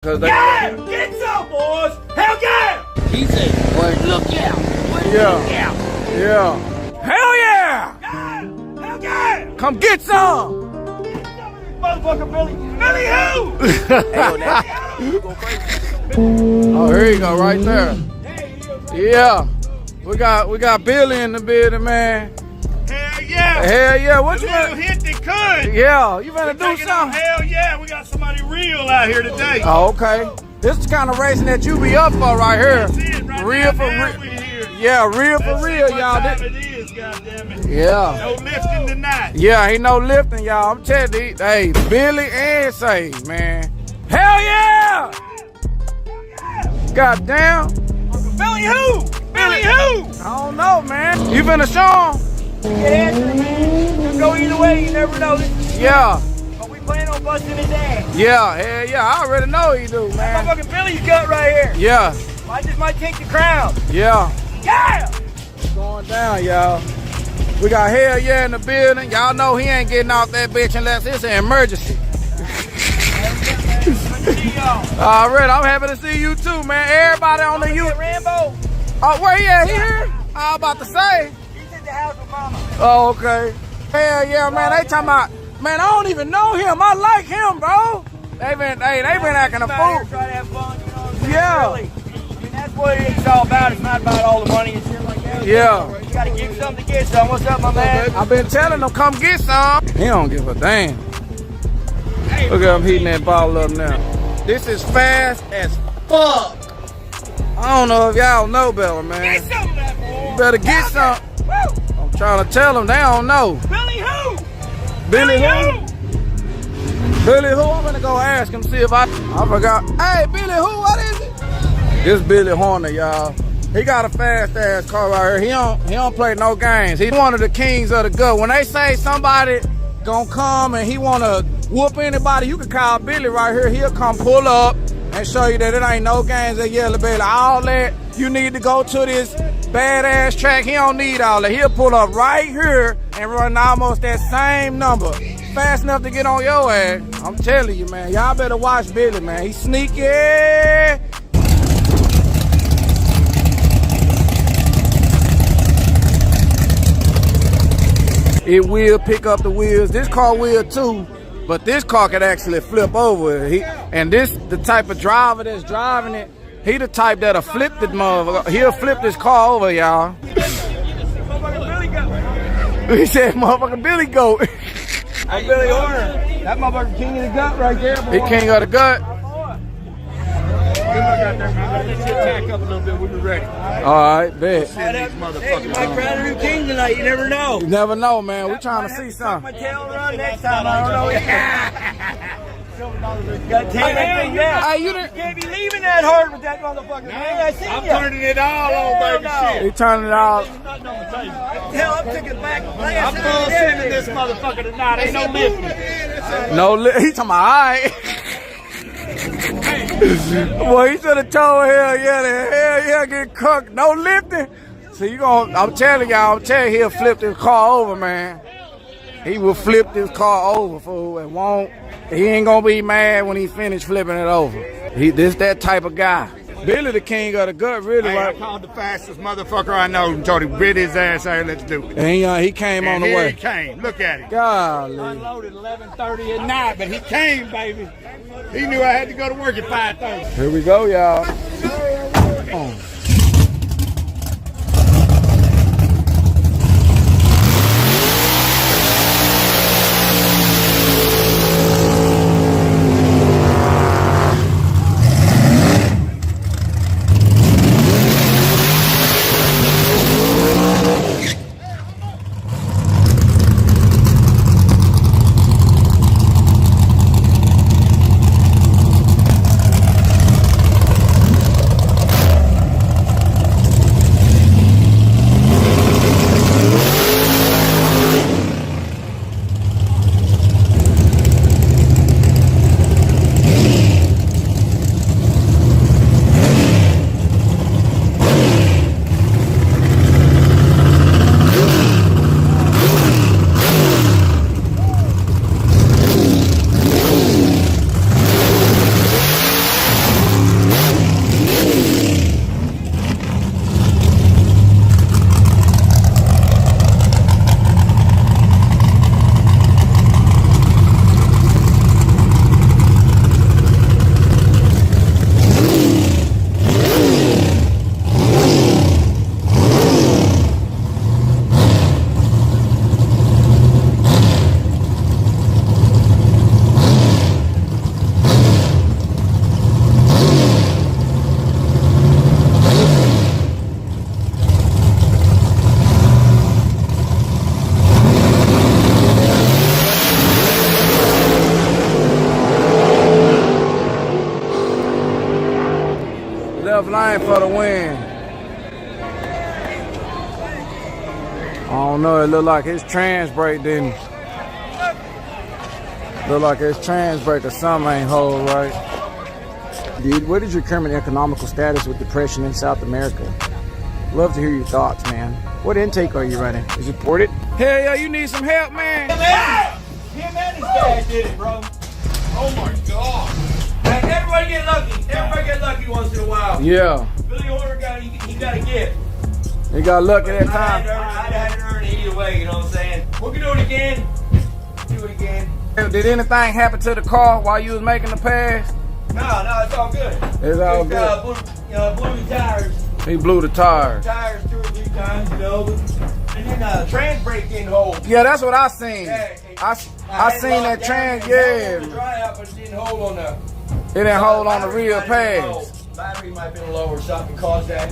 Yeah! Get some, boys! Hell yeah! He said, "Word, look out! Word, look out!" Yeah. Hell yeah! Yeah! Hell yeah! Come get some! Get some of this motherfucker, Billy! Billy who? Oh, here you go, right there. Yeah. We got Billy in the building, man. Hell yeah! Hell yeah! What A you little gonna? hit that could! Yeah, you better do Taking on something. hell yeah! We got somebody real out here today. Oh, okay. This is the kind of racing that you be up for right here. That's it, right Real now, for now real. we here. Yeah, real for That's real, what y'all. time it is, goddammit. Yeah. No lifting tonight. Yeah, ain't no lifting, y'all. I'm telling you, hey, Billy and Sage, man. Hell yeah! Goddamn. Billy who? Billy who? I don't know, man. You finna show him? Yeah, man. Could go either way. You never know. Yeah. But we plan on busting his ass. Yeah, hell yeah. I already know he do, That man. motherfucking Billy's gut right here. Yeah, I just might take the crown. yeah. Yeah! It's going down, y'all. We got hell yeah in the building. Y'all know he ain't getting off that bitch unless it's an emergency. Alright, I'm happy to see you too, man. Everybody on the youth. Rambo. Oh, where he at? He here? I was about to say. He's in the house with mama. Oh, okay. Hell yeah, man. They talking about, man, I don't even know him. I like him, bro. They been acting a Come out here, fool. try to have fun, you know what I'm saying? Yeah. Really. I mean, that's what it's all about. It's not about all the money and shit like that. Yeah. You gotta give something to get some. What's up, my man? I've been telling them, come get some. He don't give a damn. Look at him heating that bottle up now. This is fast as fuck. I don't know if y'all know better, man. Get some of that, boy. You better get some. Woo! I'm trying to tell them, they don't know. Billy who? Billy who? who? Billy who? I'm gonna go ask him, see if I forgot. Hey, Billy who? What is it? This Billy Horner, y'all. He got a fast ass car right here. He don't play no games. He's one of the kings of the gut. When they say somebody gonna come and he wanna whoop anybody, you can call Billy right here. He'll come pull up and show you that it ain't no games at Yellow Belly. All that you need to go to this badass track. He don't need all that. He'll pull up right here and run almost that same number. Fast enough to get on your ass. I'm telling you, man. Y'all better watch Billy, man. He's sneaky. It will pick up the wheels. This car will too, but this car could actually flip over. And this, the type of driver that's driving it, he the type that'll flip the motherfucker. He'll flip this car over, y'all. He said, "Motherfucking Billy goat." I'm Billy Horner. That motherfucker king of the gut right there, boy. He king of the gut. Let's attack up a little bit. We'll be ready. All right, bet. Hey, you might crown a new king tonight. You never know. You never know, man. We're trying to see something. My tail run next time. I don't know. Got to take that thing down. Hey, you You didn't. can't be leaving that hard with that motherfucker, man. I seen I'm you. turning it all on, baby. Shit. He turning it off. Nothing on the table. Hell, I took it back. Like I I'm said, full everything. sending this motherfucker tonight. Ain't no lifting. No, he talking about, all right. Boy, he should have told hell yeah, get cooked. No lifting. So I'm telling y'all, he'll flip this car over, man. He will flip this car over, fool, and he ain't gonna be mad when he finished flipping it over. This that type of guy. Billy the king of the gut, really, Hey, I right? called the fastest motherfucker I know and told him bit his ass out. Let's do it. And he came on And the here way. he came. Look at him. Golly. Unloaded 11:30 at night, but he came, baby. He knew I had to go to work at 5:30. Here we go, y'all. Oh. left lane for the win. I don't know, it looked like his trans brake didn't. Look like his trans brake or something ain't hold right. Dude, what is your current economical status with depression in South America? Love to hear your thoughts, man. What intake are you running? Is it ported? Hell yeah, you need some help, man. Him and his dad did it, bro. Oh my God. Hey, everybody get lucky. Everybody get lucky once in a while. Yeah. Billy Horner he got a gift. He got lucky that time. I had to earn it either way, you know what I'm saying? We can do it again. Do it again. Did anything happen to the car while you was making the pass? No, it's all good. It's all good. Blew the tires. He blew the tires. Tires 2 or 3 times, you know. And then trans brake didn't hold. Yeah, that's what I seen. Yeah, I seen that trans, yeah. Dry out, but it didn't hold on the. It didn't hold on the real pass. Battery might have been low or something caused that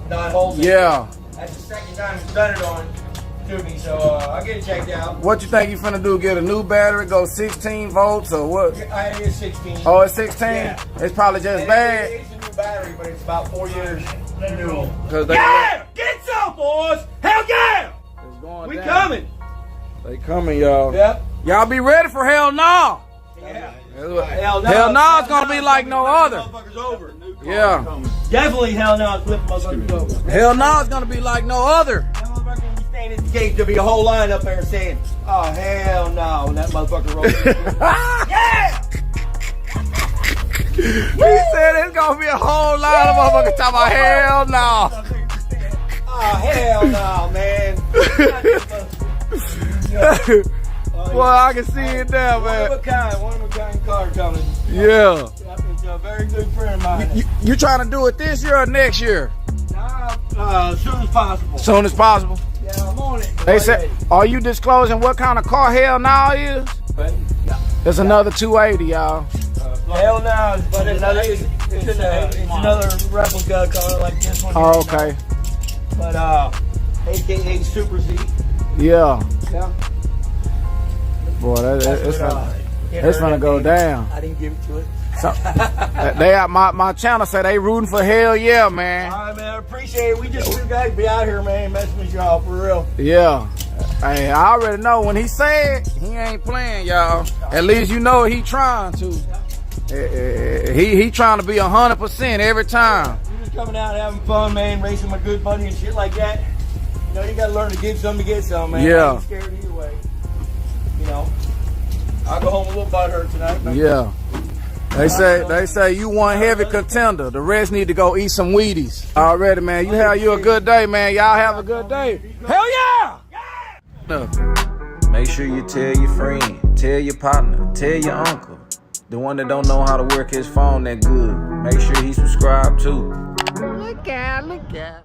not holding. Yeah. That's the second time it's done it on to me, so I'll get it checked out. What you think you finna do? Get a new battery, go 16 volts or what? It is 16. Oh, it's 16? Yeah. It's probably just bad. It's a new battery, but it's about 4 years renewal. Yeah! Get some, boys! Hell yeah! It's going We down. coming! They coming, y'all. Yep. Y'all be ready for hell no. Yeah. Hell no, it's gonna be like no other. Over. Yeah. Definitely hell no, it's flipping motherfuckers over. Hell no, it's gonna be like no other. That motherfucker will be standing at the gate. There'll be a whole line up there saying, "Oh hell no!" When that motherfucker rolls. Yeah. He said it's gonna be a whole lot of motherfuckers talking about hell no. Oh hell no, man. Well, I can see it now, man. One of a kind car coming. Yeah. It's a very good friend of mine. You trying to do it this year or next year? As soon as possible. Soon as possible. Yeah, I'm on it. They said, are you disclosing what kind of car hell now is? It's another 280, y'all. Hell no, but it's another replica car like this one. Oh, okay. But AKA Super Seat. Yeah. Yeah. Boy, it's gonna go down. I didn't give it to it. So, my channel said they rooting for hell yeah, man. All right, man, I appreciate it. We just two guys be out here, man, messing with y'all for real. Yeah. Hey, I already know when he said he ain't playing, y'all. At least you know he trying to. He trying to be 100% every time. We just coming out having fun, man, racing with good buddy and shit like that. You know, you gotta learn to give some to get some, man. Yeah. I ain't scared either way. You know, I'll go home a little butthurt tonight. Man. Yeah. They say you one heavy contender. The rest need to go eat some Wheaties. Already, man. You have you a good day, man. Y'all have a good day. Hell yeah! Make sure you tell your friend, tell your partner, tell your uncle. The one that don't know how to work his phone that good. Make sure he subscribed too. Look out.